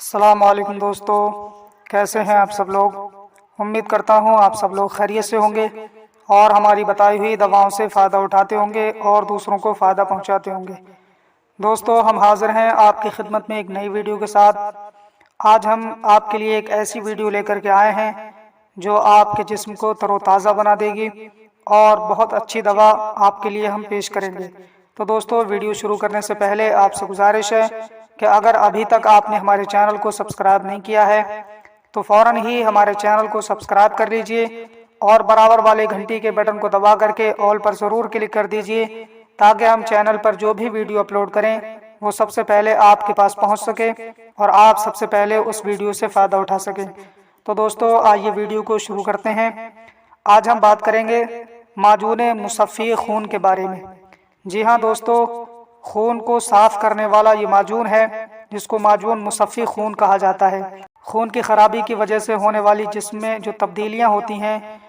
अस्सलाम वालेकुम दोस्तों, कैसे हैं आप सब लोग। उम्मीद करता हूं आप सब लोग खैरियत से होंगे और हमारी बताई हुई दवाओं से फ़ायदा उठाते होंगे और दूसरों को फ़ायदा पहुंचाते होंगे। दोस्तों, हम हाजिर हैं आपकी खिदमत में एक नई वीडियो के साथ। आज हम आपके लिए एक ऐसी वीडियो लेकर के आए हैं जो आपके जिस्म को तरोताज़ा बना देगी और बहुत अच्छी दवा आपके लिए हम पेश करेंगे। तो दोस्तों, वीडियो शुरू करने से पहले आपसे गुजारिश है कि अगर अभी तक आपने हमारे चैनल को सब्सक्राइब नहीं किया है तो फ़ौरन ही हमारे चैनल को सब्सक्राइब कर लीजिए और बराबर वाले घंटी के बटन को दबा करके ऑल पर ज़रूर क्लिक कर दीजिए ताकि हम चैनल पर जो भी वीडियो अपलोड करें वो सबसे पहले आपके पास पहुंच सके और आप सबसे पहले उस वीडियो से फ़ायदा उठा सकें। तो दोस्तों, आइए वीडियो को शुरू करते हैं। आज हम बात करेंगे माजून मुसफ़्फ़ी खून के बारे में। जी हाँ दोस्तों, खून को साफ करने वाला ये माजून है जिसको माजून मुसफ़्फ़ी खून कहा जाता है। खून की खराबी की वजह से होने वाली जिस्म में जो तब्दीलियाँ होती हैं,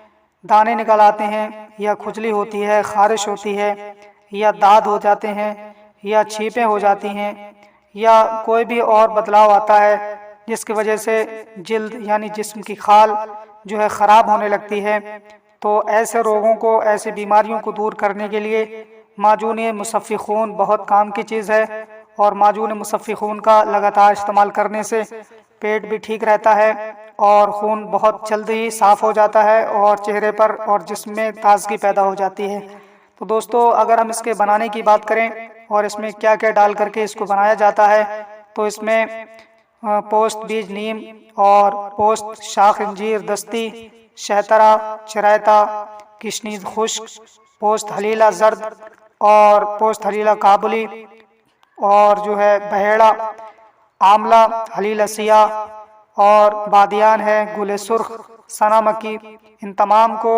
दाने निकल आते हैं या खुजली होती है, खारिश होती है या दाद हो जाते हैं या छींपें हो जाती हैं या कोई भी और बदलाव आता है जिसकी वजह से जिल्द यानी जिस्म की खाल जो है ख़राब होने लगती है, तो ऐसे रोगों को, ऐसी बीमारियों को दूर करने के लिए माजून मुसफ़्फ़ी खून बहुत काम की चीज़ है। और माजून मुसफ़्फ़ी खून का लगातार इस्तेमाल करने से पेट भी ठीक रहता है और खून बहुत जल्द ही साफ़ हो जाता है और चेहरे पर और जिस्म में ताज़गी पैदा हो जाती है। तो दोस्तों, अगर हम इसके बनाने की बात करें और इसमें क्या क्या डाल करके इसको बनाया जाता है, तो इसमें पोस्त बीज नीम और पोस्त शाख अंजीर दस्ती, शहतरा, चरायता, किशनीज़ खुश्क, पोस्त हलीला जर्द और पोस्त हलीला काबुली और जो है बहेड़ा, आमला, हलीला सियाह और बादियान है, गुले सुर्ख, सना मक्की, इन तमाम को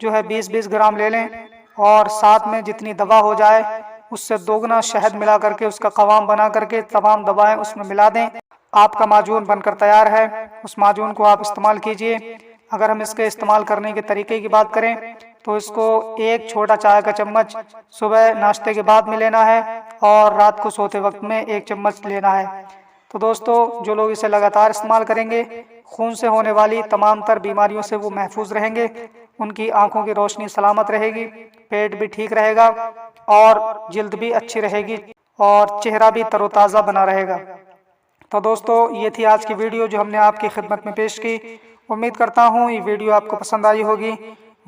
जो है 20-20 ग्राम ले लें और साथ में जितनी दवा हो जाए उससे दोगुना शहद मिला करके उसका कवाम बना करके तमाम दवाएं उसमें मिला दें। आपका माजून बनकर तैयार है। उस माजून को आप इस्तेमाल कीजिए। अगर हम इसके इस्तेमाल करने के तरीके की बात करें तो इसको एक छोटा चाय का चम्मच सुबह नाश्ते के बाद में लेना है और रात को सोते वक्त में 1 चम्मच लेना है। तो दोस्तों, जो लोग इसे लगातार इस्तेमाल करेंगे, खून से होने वाली तमाम तर बीमारियों से वो महफूज रहेंगे, उनकी आंखों की रोशनी सलामत रहेगी, पेट भी ठीक रहेगा और जिल्द भी अच्छी रहेगी और चेहरा भी तरोताज़ा बना रहेगा। तो दोस्तों, ये थी आज की वीडियो जो हमने आपकी खिदमत में पेश की। उम्मीद करता हूँ ये वीडियो आपको पसंद आई होगी।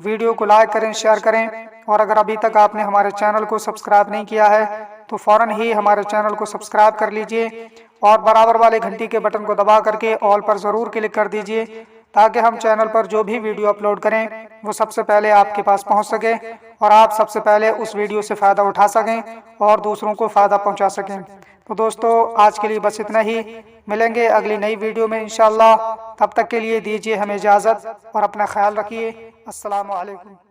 वीडियो को लाइक करें, शेयर करें और अगर अभी तक आपने हमारे चैनल को सब्सक्राइब नहीं किया है तो फ़ौरन ही हमारे चैनल को सब्सक्राइब कर लीजिए और बराबर वाले घंटी के बटन को दबा करके ऑल पर ज़रूर क्लिक कर दीजिए ताकि हम चैनल पर जो भी वीडियो अपलोड करें वो सबसे पहले आपके पास पहुंच सके और आप सबसे पहले उस वीडियो से फ़ायदा उठा सकें और दूसरों को फ़ायदा पहुंचा सकें। तो दोस्तों, आज के लिए बस इतना ही। मिलेंगे अगली नई वीडियो में इंशाअल्लाह। तब तक के लिए दीजिए हमें इजाज़त और अपना ख्याल रखिए। अस्सलामु अलैकुम।